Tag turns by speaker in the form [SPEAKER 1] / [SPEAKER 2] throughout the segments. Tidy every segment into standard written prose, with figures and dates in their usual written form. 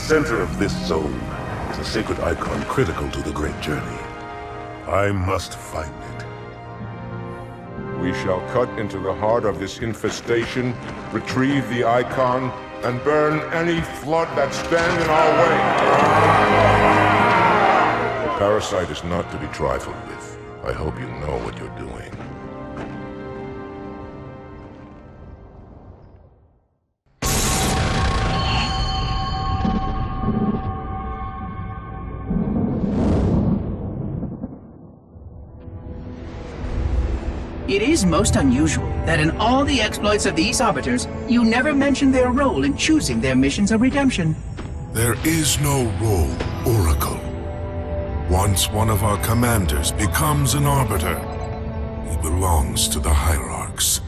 [SPEAKER 1] center of this zone is a sacred icon critical to the great journey. I must find it.
[SPEAKER 2] We shall cut into the heart of this infestation, retrieve the icon, and burn any flood that stand in our way. The parasite is not to be trifled with. I hope you know what you're doing.
[SPEAKER 3] It is most unusual that in all the exploits of these Arbiters, you never mention their role in choosing their missions of redemption.
[SPEAKER 4] There is no role, Oracle. Once one of our commanders becomes an Arbiter, he belongs to the Hierarchs.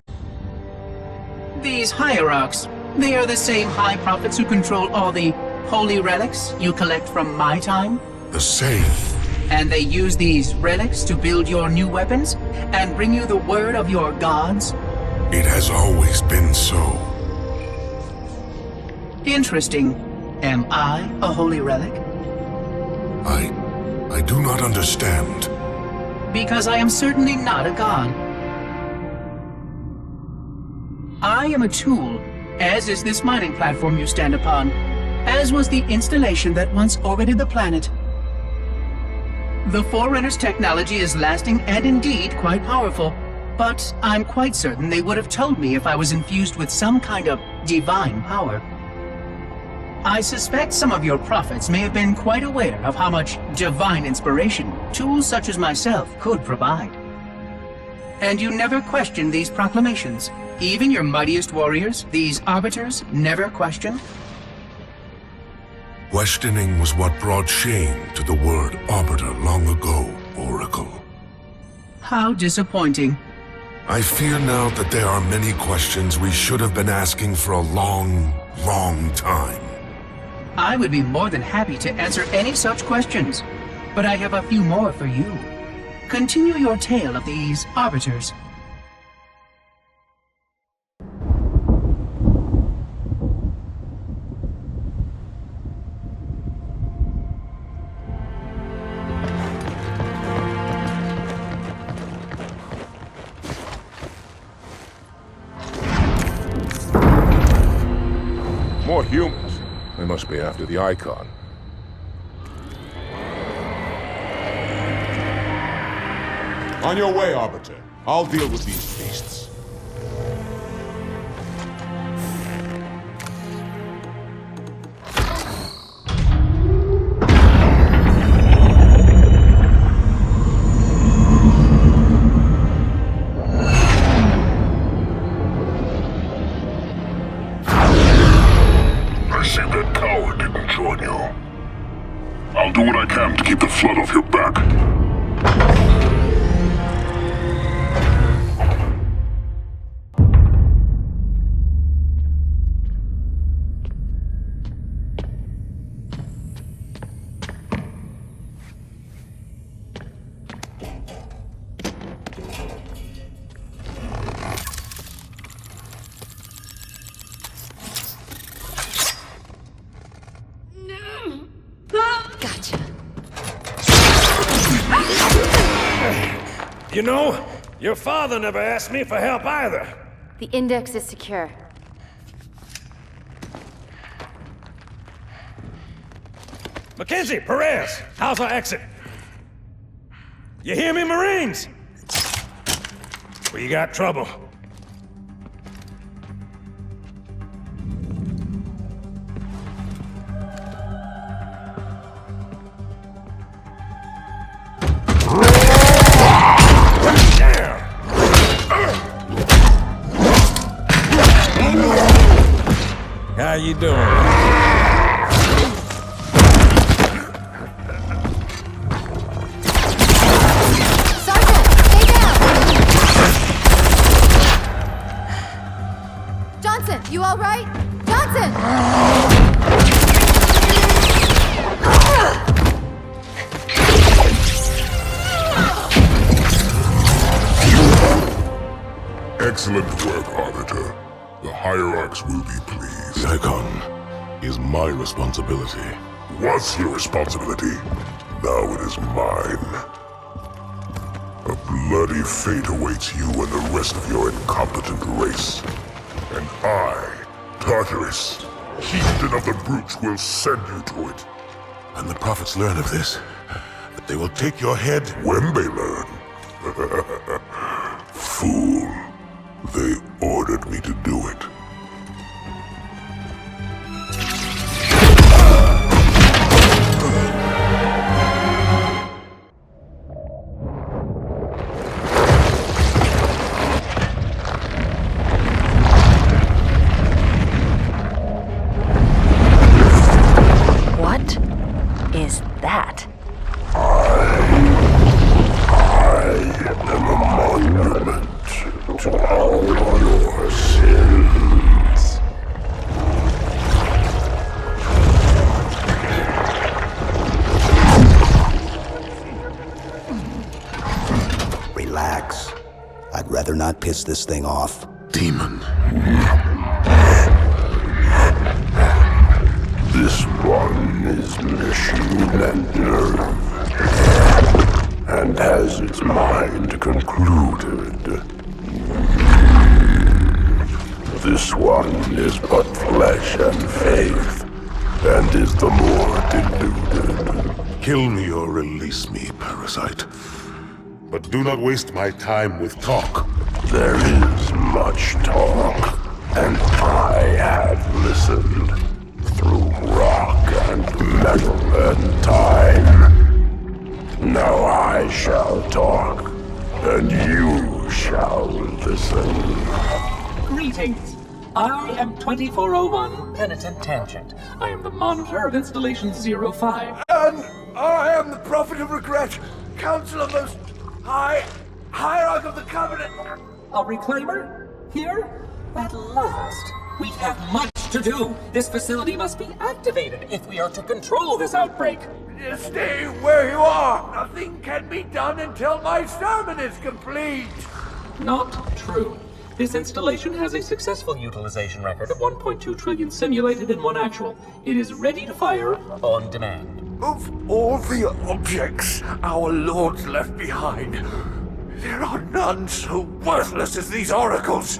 [SPEAKER 3] These Hierarchs, they are the same High Prophets who control all the holy relics you collect from my time?
[SPEAKER 4] The same.
[SPEAKER 3] And they use these relics to build your new weapons and bring you the word of your gods?
[SPEAKER 4] It has always been so.
[SPEAKER 3] Interesting. Am I a holy relic?
[SPEAKER 4] I do not understand.
[SPEAKER 3] Because I am certainly not a god. I am a tool, as is this mining platform you stand upon, as was the installation that once orbited the planet. The Forerunner's technology is lasting and indeed quite powerful, but I'm quite certain they would have told me if I was infused with some kind of divine power. I suspect some of your prophets may have been quite aware of how much divine inspiration tools such as myself could provide. And you never questioned these proclamations. Even your mightiest warriors, these Arbiters, never questioned?
[SPEAKER 4] Questioning was what brought shame to the word Arbiter long ago, Oracle.
[SPEAKER 3] How disappointing.
[SPEAKER 4] I fear now that there are many questions we should have been asking for a long, long time.
[SPEAKER 3] I would be more than happy to answer any such questions, but I have a few more for you. Continue your tale of these Arbiters.
[SPEAKER 2] More humans. They must be after the icon. On your way, Arbiter. I'll deal with these beasts.
[SPEAKER 5] I'll do what I can to keep the flood off your back.
[SPEAKER 6] You know, your father never asked me for help either.
[SPEAKER 7] The index is secure.
[SPEAKER 6] Mackenzie, Perez, how's our exit? You hear me, Marines? We got trouble. How you doing?
[SPEAKER 7] Sergeant, stay down! Johnson, you all right? Johnson!
[SPEAKER 5] Excellent work, Arbiter. The Hierarchs will be pleased.
[SPEAKER 4] The icon.
[SPEAKER 1] is my responsibility.
[SPEAKER 5] Was your responsibility. Now it is mine. A bloody fate awaits you and the rest of your incompetent race. And I, Tartarus, chieftain of the brutes, will send you to it.
[SPEAKER 1] When the prophets learn of this, they will take your head.
[SPEAKER 5] When they learn. Fool. They ordered me to do it.
[SPEAKER 8] What is that?
[SPEAKER 5] I am a monument to all your sins.
[SPEAKER 9] Relax. I'd rather not piss this thing off.
[SPEAKER 1] Demon.
[SPEAKER 5] This one is machine and nerve, and has its mind concluded. This one is but flesh and faith, and is the more deluded.
[SPEAKER 1] Kill me or release me, parasite. But do not waste my time with talk.
[SPEAKER 5] There is much talk, and I have listened through rock and metal and time. Now I shall talk, and you shall listen.
[SPEAKER 10] Greetings. I am 2401 Penitent Tangent. I am the monitor of Installation 05.
[SPEAKER 11] And I am the Prophet of Regret, Council of Most High, Hierarch of the Covenant.
[SPEAKER 10] A reclaimer? Here? At last. We have much to do. This facility must be activated if we are to control this outbreak.
[SPEAKER 11] Stay where you are. Nothing can be done until my sermon is complete.
[SPEAKER 10] Not true. This installation has a successful utilization record of 1.2 trillion simulated and 1 actual. It is ready to fire on demand.
[SPEAKER 11] Of all the objects our lords left behind, there are none so worthless as these oracles.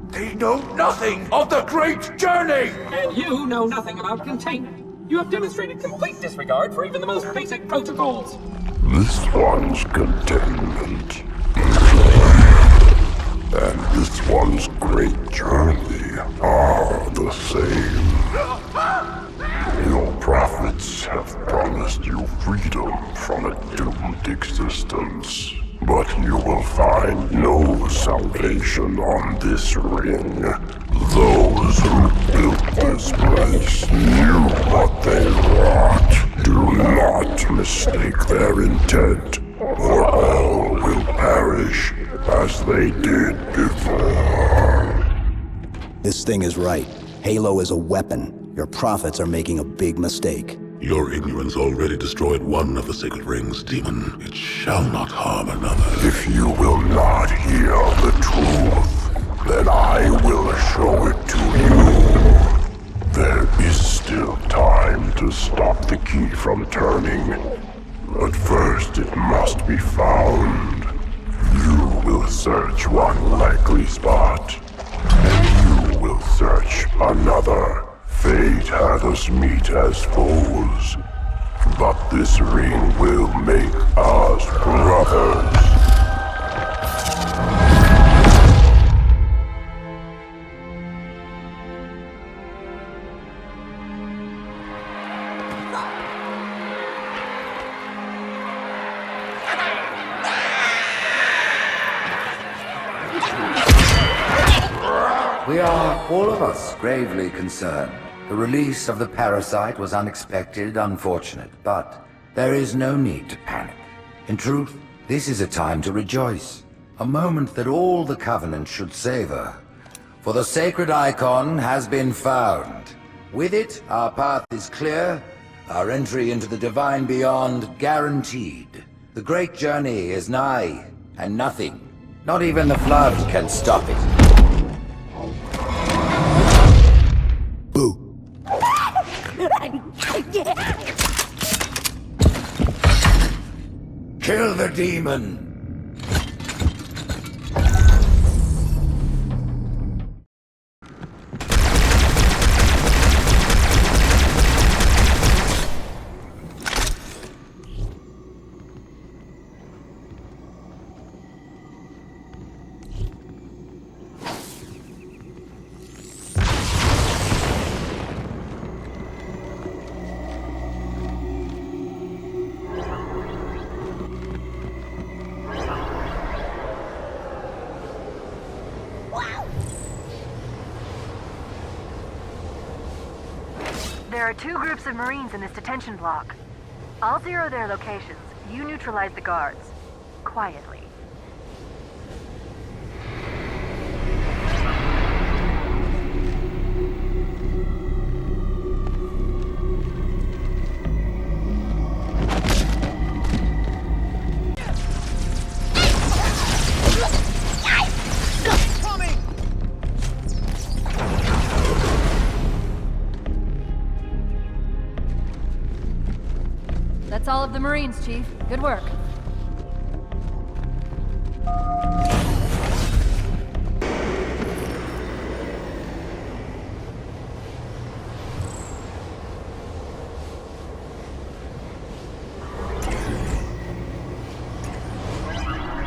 [SPEAKER 11] They know nothing of the great journey!
[SPEAKER 10] And you know nothing about containment. You have demonstrated complete disregard for even the most basic protocols.
[SPEAKER 5] This one's containment, and this one's great journey are the same. Your prophets have promised you freedom from a doomed existence. But you will find no salvation on this ring. Those who built this place knew what they wrought. Do not mistake their intent, or all will perish as they did before.
[SPEAKER 9] This thing is right. Halo is a weapon. Your prophets are making a big mistake.
[SPEAKER 1] Your ignorance already destroyed one of the sacred rings, demon. It shall not harm another.
[SPEAKER 5] If you will not hear the truth, then I will show it to you. There is still time to stop the key from turning. But first it must be found. You will search one likely spot, and you will search another. Fate had us meet as foes, but this ring will make us brothers.
[SPEAKER 12] We are, all of us, gravely concerned. The release of the parasite was unexpected, unfortunate, but there is no need to panic. In truth, this is a time to rejoice. A moment that all the Covenant should savor. For the sacred icon has been found. With it, our path is clear, our entry into the divine beyond guaranteed. The great journey is nigh, and nothing, not even the flood, can stop it.
[SPEAKER 9] Boo.
[SPEAKER 12] Kill the demon!
[SPEAKER 8] There are 2 groups of Marines in this detention block. I'll zero their locations. You neutralize the guards. Quietly.
[SPEAKER 7] That's all of the Marines, Chief. Good work.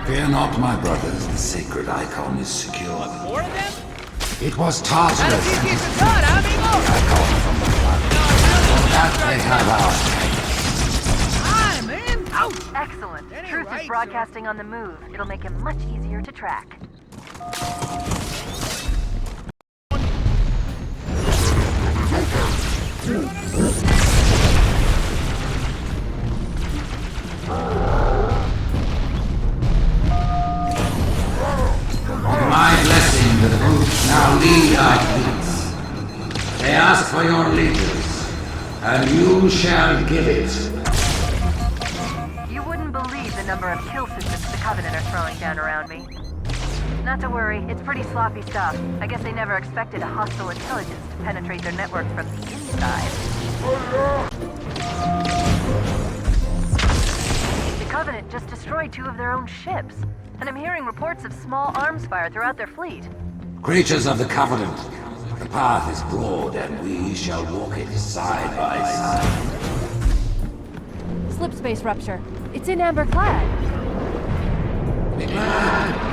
[SPEAKER 12] Fear not, my brothers. The sacred icon is secure.
[SPEAKER 13] More of them?
[SPEAKER 12] It was Tartarus and his
[SPEAKER 13] God,
[SPEAKER 12] icon from the flood. For that they have our strength.
[SPEAKER 8] Excellent. Truth is broadcasting on the move. It'll make him much easier to track.
[SPEAKER 12] My blessing to the group. Now lead our fleets. They ask for your allegiance, and you shall give it.
[SPEAKER 8] Believe the number of kill systems the Covenant are throwing down around me. Not to worry, it's pretty sloppy stuff. I guess they never expected a hostile intelligence to penetrate their network from the inside. The Covenant just destroyed 2 of their own ships, and I'm hearing reports of small arms fire throughout their fleet.
[SPEAKER 12] Creatures of the Covenant, the path is broad, and we shall walk it side by side.
[SPEAKER 7] Slip space rupture. It's in amber clad.
[SPEAKER 12] Be glad.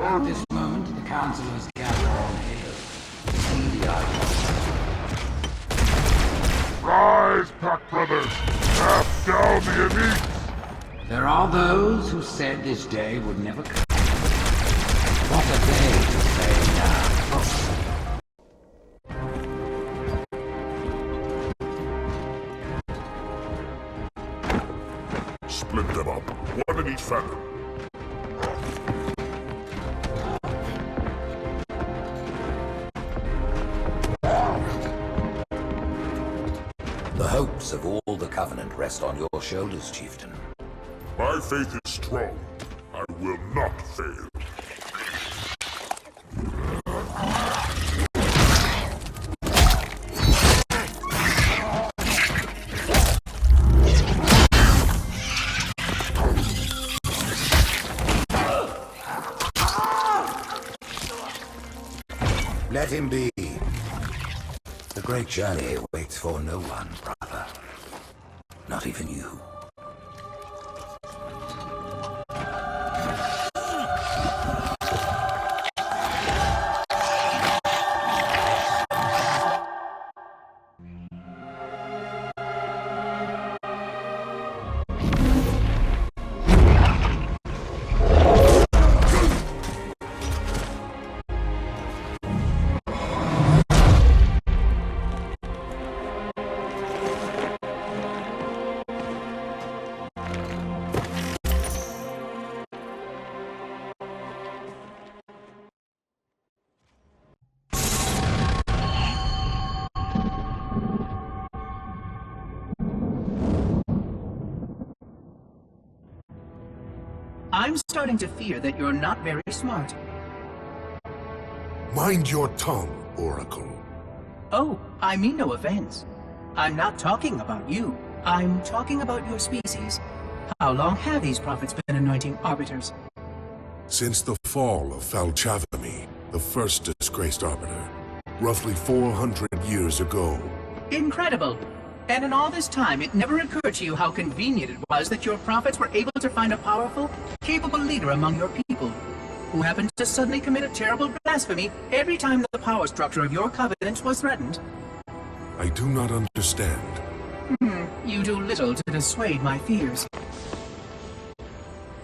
[SPEAKER 12] At this moment, the councilors gather on hill. See the icon.
[SPEAKER 5] Rise, Pack Brothers! Cast down the elite!
[SPEAKER 12] There are those who said this day would never come. What are they to say now?
[SPEAKER 5] Split them up, one in each fathom.
[SPEAKER 12] The hopes of all the Covenant rest on your shoulders, Chieftain.
[SPEAKER 5] My faith is strong. I will not fail.
[SPEAKER 12] Let him be. The great journey waits for no one, brother. Not even you.
[SPEAKER 3] I'm starting to fear that you're not very smart.
[SPEAKER 4] Mind your tongue, Oracle.
[SPEAKER 3] Oh, I mean no offense. I'm not talking about you. I'm talking about your species. How long have these prophets been anointing arbiters?
[SPEAKER 4] Since the fall of Falchavami, the first disgraced arbiter, roughly 400 years ago.
[SPEAKER 3] Incredible! And in all this time, it never occurred to you how convenient it was that your prophets were able to find a powerful, capable leader among your people, who happened to suddenly commit a terrible blasphemy every time the power structure of your covenant was threatened.
[SPEAKER 4] I do not understand.
[SPEAKER 3] You do little to dissuade my fears.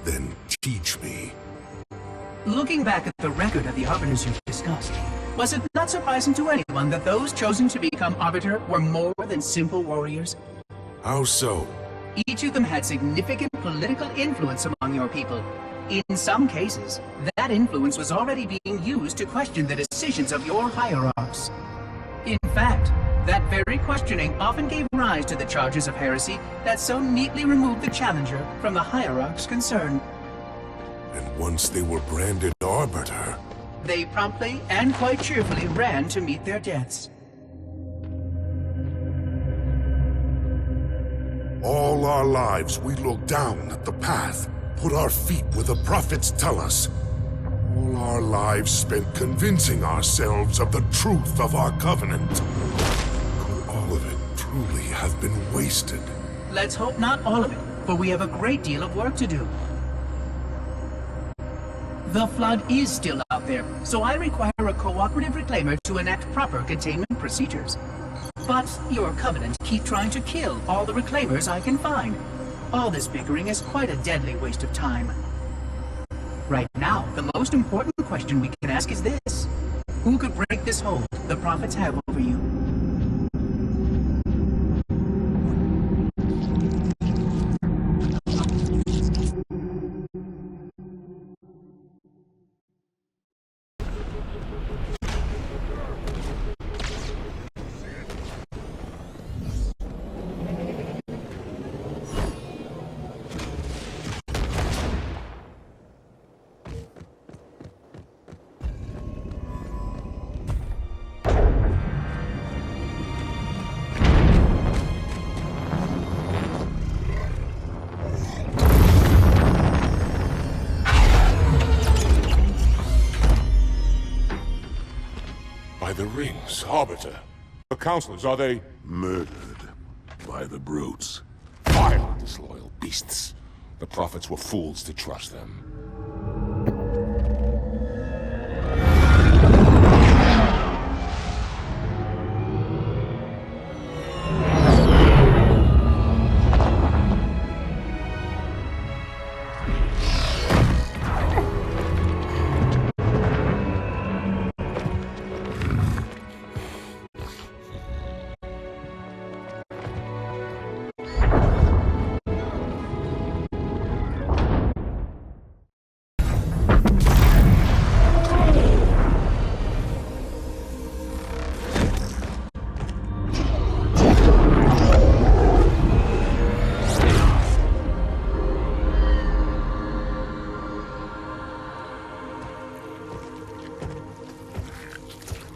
[SPEAKER 4] Then teach me.
[SPEAKER 3] Looking back at the record of the arbiters you've discussed, was it not surprising to anyone that those chosen to become arbiter were more than simple warriors?
[SPEAKER 4] How so?
[SPEAKER 3] Each of them had significant political influence among your people. In some cases, that influence was already being used to question the decisions of your hierarchs. In fact, that very questioning often gave rise to the charges of heresy that so neatly removed the challenger from the hierarch's concern.
[SPEAKER 4] And once they were branded arbiter,
[SPEAKER 3] they promptly and quite cheerfully ran to meet their deaths.
[SPEAKER 4] all our lives we look down at the path, put our feet where the prophets tell us. All our lives spent convincing ourselves of the truth of our covenant. Could all of it truly have been wasted?
[SPEAKER 3] Let's hope not all of it, for we have a great deal of work to do. The flood is still out there, so I require a cooperative reclaimer to enact proper containment procedures. But your covenant keep trying to kill all the reclaimers I can find. All this bickering is quite a deadly waste of time. Right now, the most important question we can ask is this. Who could break this hold the prophets have over you?
[SPEAKER 2] The rings, Arbiter. The counselors, are they...
[SPEAKER 1] murdered by the brutes?
[SPEAKER 2] Vile, disloyal beasts. The prophets were fools to trust them.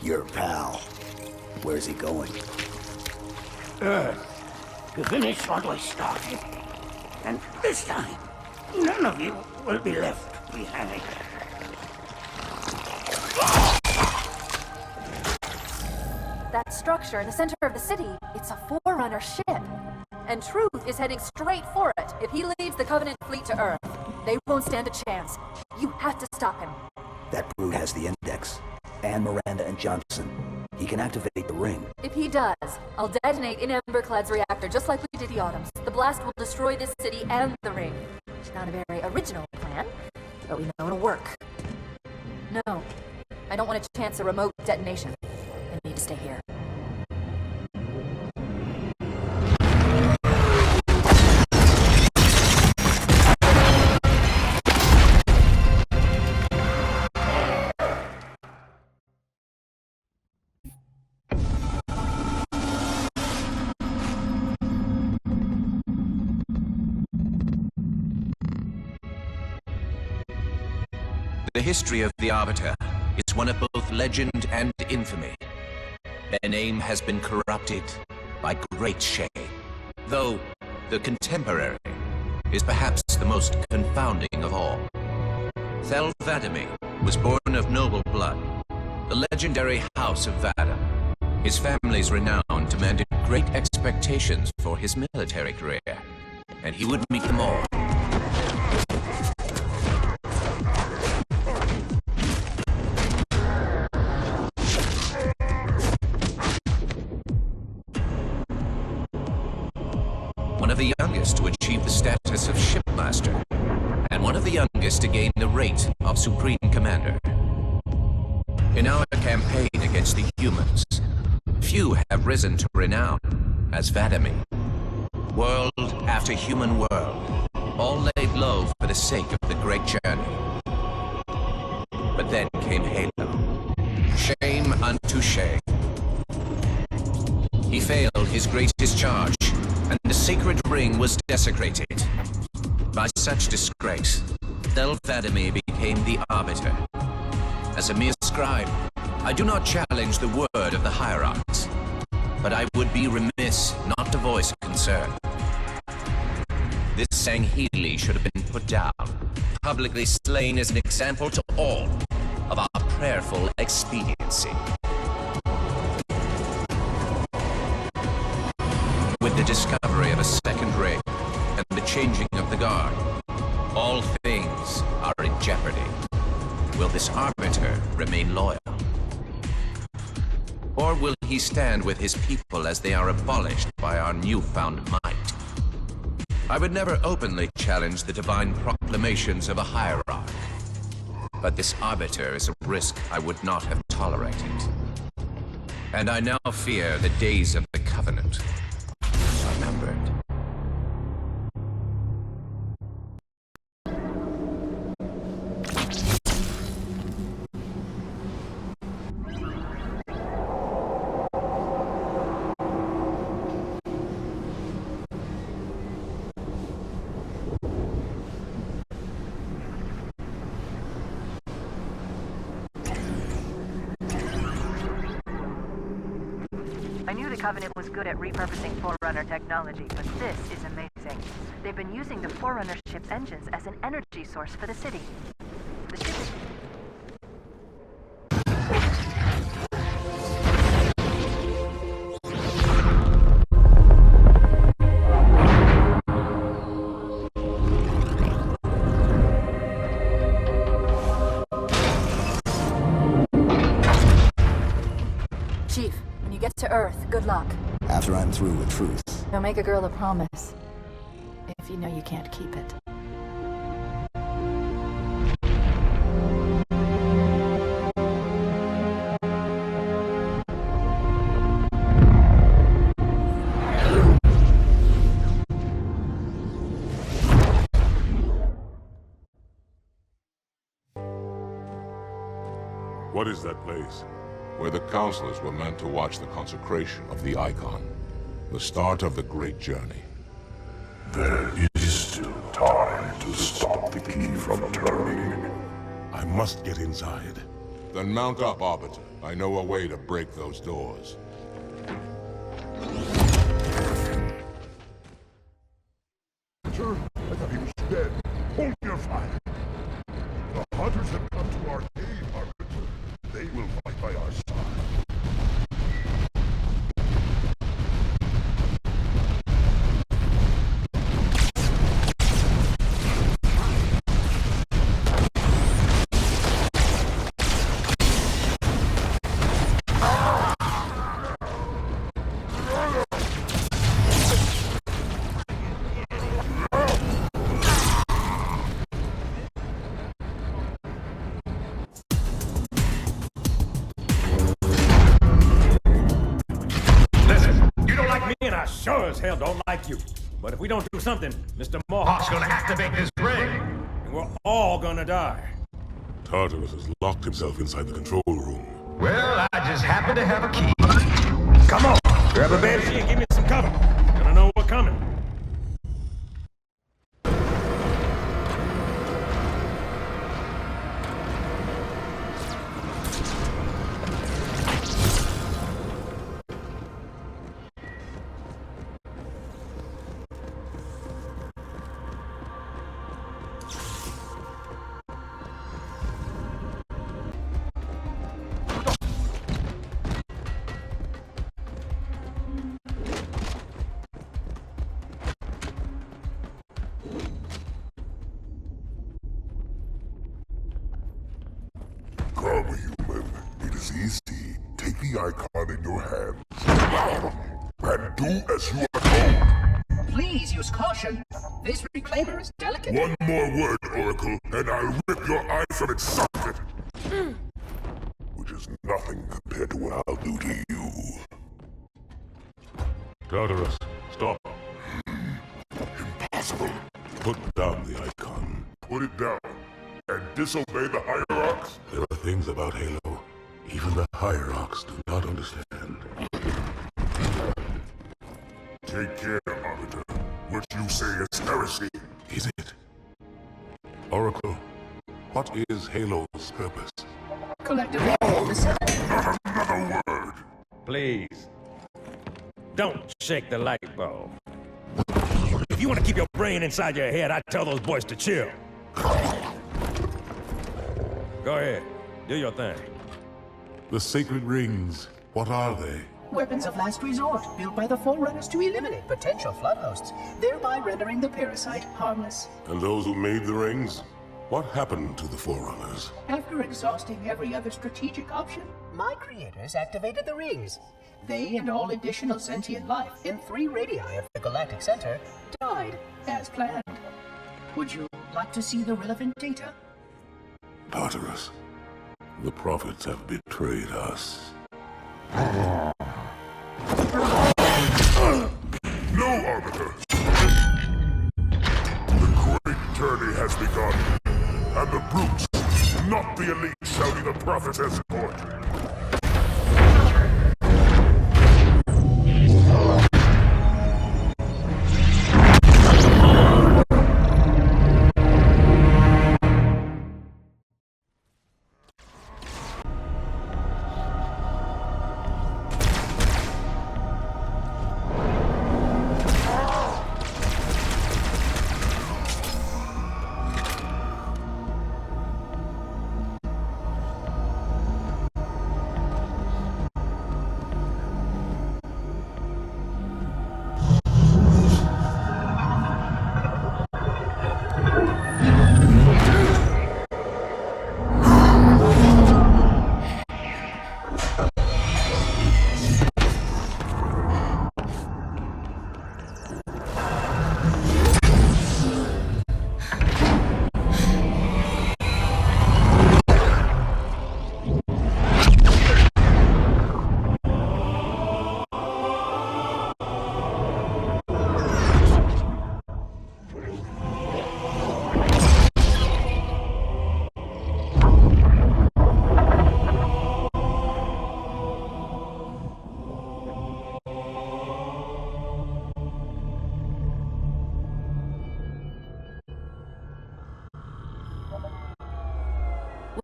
[SPEAKER 9] Your pal. Where's he going?
[SPEAKER 11] Earth, to finish what we started. And this time, none of you will be left behind.
[SPEAKER 7] That structure in the center of the city, it's a Forerunner ship. And Truth is heading straight for it. If he leaves the Covenant fleet to Earth, they won't stand a chance. You have to stop him.
[SPEAKER 9] That brute has the index. And Miranda and Johnson. He can activate the ring.
[SPEAKER 7] If he does, I'll detonate in Emberclad's reactor just like we did the Autumns. The blast will destroy this city and the ring. Not a very original plan, but we know it'll work. No, I don't want to chance a remote detonation. I need to stay here.
[SPEAKER 13] The history of the Arbiter is one of both legend and infamy. Their name has been corrupted by great shame, though the contemporary is perhaps the most confounding of all. Thel 'Vadamee was born of noble blood, the legendary House of Vada. His family's renown demanded great expectations for his military career, and he would meet them all. One of the youngest to achieve the status of shipmaster, and one of the youngest to gain the rate of Supreme Commander. In our campaign against the humans, few have risen to renown as 'Vadamee. World after human world, all laid low for the sake of the great journey. But then came Halo. Shame unto shame. He failed his greatest charge, and the sacred ring was desecrated. By such disgrace, Thel 'Vadamee became the Arbiter. As a mere scribe, I do not challenge the word of the hierarchs, but I would be remiss not to voice concern. This Sangheli should have been put down, publicly slain as an example to all of our prayerful expediency. With the discovery of a second ring and the changing of the guard, all things are in jeopardy. Will this Arbiter remain loyal? Or will he stand with his people as they are abolished by our newfound might? I would never openly challenge the divine proclamations of a hierarch, but this Arbiter is a risk I would not have tolerated. And I now fear the days of the Covenant are numbered.
[SPEAKER 8] I knew the Covenant was good at repurposing Forerunner technology, but this is amazing. They've been using the Forerunner ship's engines as an energy source for the city. The ship is...
[SPEAKER 7] Chief, when you get to Earth, good luck.
[SPEAKER 9] After I'm through with truth.
[SPEAKER 7] Don't make a girl a promise, if you know you can't keep it.
[SPEAKER 1] What is that place?
[SPEAKER 2] Where the counselors were meant to watch the consecration of the Icon. The start of the great journey.
[SPEAKER 5] There is still time to stop the key from turning.
[SPEAKER 1] I must get inside.
[SPEAKER 2] Then mount up, Arbiter. I know a way to break those doors.
[SPEAKER 4] Sir, I thought he was dead. Hold your fire. The hunters have come to our aid, Arbiter. They will fight by our side.
[SPEAKER 6] I sure as hell don't like you. But if we don't do something, Mr. Mohawk's gonna activate this ring. And we're all gonna die.
[SPEAKER 1] Tartarus has locked himself inside the control room.
[SPEAKER 6] Well, I just happen to have a key. Come on, grab a banshee and give me some cover. Gonna know what's coming.
[SPEAKER 4] easy. Take the icon in your hands and do as you are told.
[SPEAKER 3] Please use caution. This reclaimer is delicate.
[SPEAKER 4] One more word, Oracle, and I'll rip your eye from its socket. Which is nothing compared to what I'll do to you.
[SPEAKER 1] Tartarus, stop.
[SPEAKER 4] Impossible.
[SPEAKER 1] Put down the icon.
[SPEAKER 4] Put it down and disobey the Hierarchs?
[SPEAKER 1] There are things about Halo even the Hierarchs do not understand.
[SPEAKER 4] Take care, Arbiter. What you say is heresy.
[SPEAKER 1] Is it? Oracle, what is Halo's purpose?
[SPEAKER 3] Collectively,
[SPEAKER 4] Not another word.
[SPEAKER 6] Please. Don't shake the light bulb. If you want to keep your brain inside your head, I'd tell those boys to chill. Go ahead. Do your thing.
[SPEAKER 1] The sacred rings, what are they?
[SPEAKER 3] weapons of last resort, built by the Forerunners to eliminate potential flood hosts, thereby rendering the parasite harmless.
[SPEAKER 1] And those who made the rings? What happened to the Forerunners?
[SPEAKER 3] After exhausting every other strategic option, my creators activated the rings. They and all additional sentient life in 3 radii of the Galactic Center died as planned. Would you like to see the relevant data?
[SPEAKER 1] Tartarus, the prophets have betrayed us.
[SPEAKER 4] No, Arbiter! The great journey has begun, and the brutes, not the elite, shall be the prophet's escort.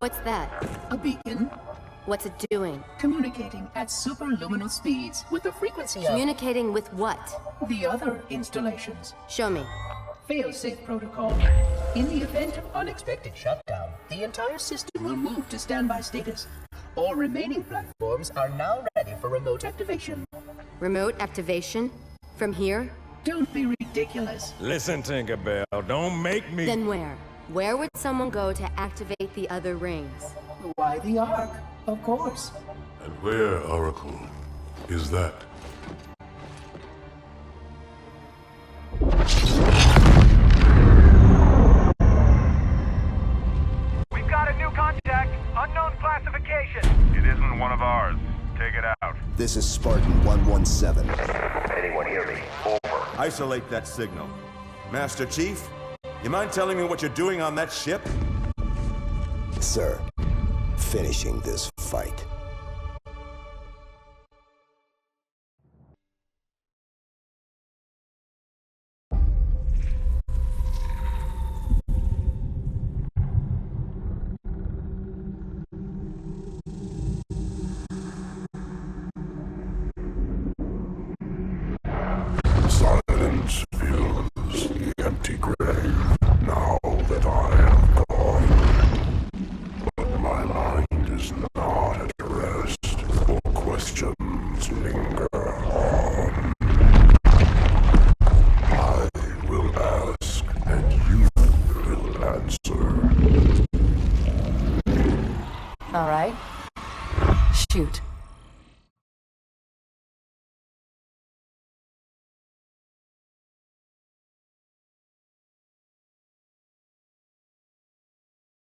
[SPEAKER 14] What's that?
[SPEAKER 3] A beacon.
[SPEAKER 14] What's it doing?
[SPEAKER 3] Communicating at superluminal speeds with the frequency of...
[SPEAKER 14] Communicating with what?
[SPEAKER 3] The other installations.
[SPEAKER 14] Show me.
[SPEAKER 3] Fail-safe protocol. In the event of unexpected shutdown, the entire system will move to standby status. All remaining platforms are now ready for remote activation.
[SPEAKER 14] Remote activation? From here?
[SPEAKER 3] Don't be ridiculous.
[SPEAKER 6] Listen, Tinkerbell, don't make me...
[SPEAKER 14] Then where? Where would someone go to activate the other rings?
[SPEAKER 3] Why the Ark, of course.
[SPEAKER 1] And where, Oracle, is that?
[SPEAKER 15] We've got a new contact. Unknown classification. It isn't one of ours. Take it out.
[SPEAKER 9] This is Spartan 117.
[SPEAKER 15] Anyone hear me? Over.
[SPEAKER 16] Isolate that signal. Master Chief, you mind telling me what you're doing on that ship?
[SPEAKER 9] Sir, finishing this fight.
[SPEAKER 4] Silence fills the empty grave now that I have gone. But my mind is not at rest, for questions linger on. I will ask, and you will answer.
[SPEAKER 8] All right.
[SPEAKER 7] shoot.